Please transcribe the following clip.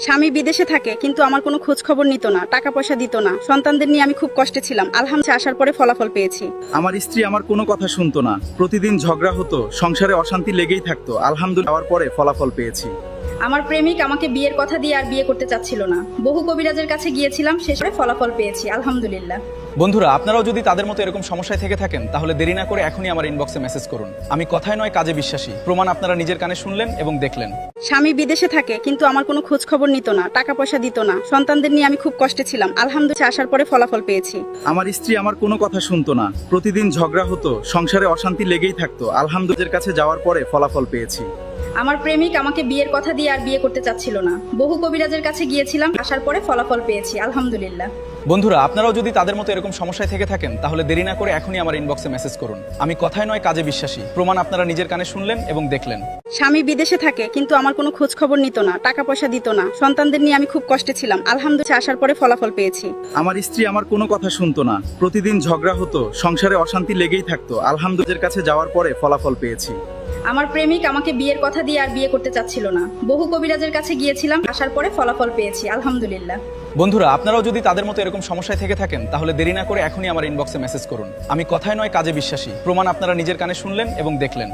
স্বামী বিদেশে থাকে, কিন্তু আমার কোনো খোঁজ খবর নিত না, টাকা পয়সা দিত না। সন্তানদের নিয়ে আমি খুব কষ্টে ছিলাম। আলহামদুলিল্লাহ আসার পরে ফলাফল পেয়েছি। আমার স্ত্রী আমার কোনো কথা শুনতো না, প্রতিদিন ঝগড়া হতো, সংসারে অশান্তি লেগেই থাকতো। আলহামদুলিল্লাহ হওয়ার পরে ফলাফল পেয়েছি। আমার প্রেমিক আমাকে বিয়ের কথা দিয়ে আর বিয়ে করতে চাচ্ছিল না। বহু কবিরাজের কাছে গিয়েছিলাম, শেষে ফলাফল পেয়েছি আলহামদুলিল্লাহ। বন্ধুরা, আপনারাও যদি তাদের মতো এরকম সমস্যায় থেকে থাকেন, তাহলে দেরি না করে এখনই আমার ইনবক্সে মেসেজ করুন। আমি কথায় নয় কাজে বিশ্বাসী, প্রমাণ আপনারা নিজের কানে শুনলেন এবং দেখলেন। স্বামী বিদেশে থাকে, কিন্তু আমার কোনো খোঁজ খবর নিত না, টাকা পয়সা দিত না। সন্তানদের নিয়ে আমি খুব কষ্টে ছিলাম। আলহামদুলিল্লাহ আসার পরে ফলাফল পেয়েছি। আমার স্ত্রী আমার কোনো কথা শুনতো না, প্রতিদিন ঝগড়া হতো, সংসারে অশান্তি লেগেই থাকতো। আলহামদুলিল্লাহর কাছে যাওয়ার পরে ফলাফল পেয়েছি। আমার প্রেমিক আমাকে বিয়ের কথা দিয়ে আর বিয়ে করতে চাচ্ছিল না। বহু কবিরাজের কাছে গিয়েছিলাম, আসার পরে ফলাফল পেয়েছি আলহামদুলিল্লাহ। বন্ধুরা, আপনারাও যদি তাদের মতো এরকম সমস্যায় থেকে থাকেন, তাহলে দেরি না করে এখনই আমার ইনবক্সে মেসেজ করুন। আমি কথায় নয় কাজে বিশ্বাসী, প্রমাণ আপনারা নিজের কানে শুনলেন এবং দেখলেন। স্বামী বিদেশে থাকে, কিন্তু আমার কোনো খোঁজ খবর নিত না, টাকা পয়সা দিত না। সন্তানদের নিয়ে আমি খুব কষ্টে ছিলাম। আলহামদুলিল্লাহ আসার পরে ফলাফল পেয়েছি। আমার স্ত্রী আমার কোনো কথা শুনতো না, প্রতিদিন ঝগড়া হতো, সংসারে অশান্তি লেগেই থাকতো। আলহামদুলিল্লাহর কাছে যাওয়ার পরে ফলাফল পেয়েছি। আমার প্রেমিক আমাকে বিয়ের কথা দিয়ে আর বিয়ে করতে চাচ্ছিল না। বহু কবিরাজের কাছে গিয়েছিলাম, আসার পরে ফলাফল পেয়েছি আলহামদুলিল্লাহ। বন্ধুরা, আপনারাও যদি তাদের মতো এরকম সমস্যায় থেকে থাকেন, তাহলে দেরি না করে এখনই আমার ইনবক্সে মেসেজ করুন। আমি কথায় নয় কাজে বিশ্বাসী, প্রমাণ আপনারা নিজের কানে শুনলেন এবং দেখলেন।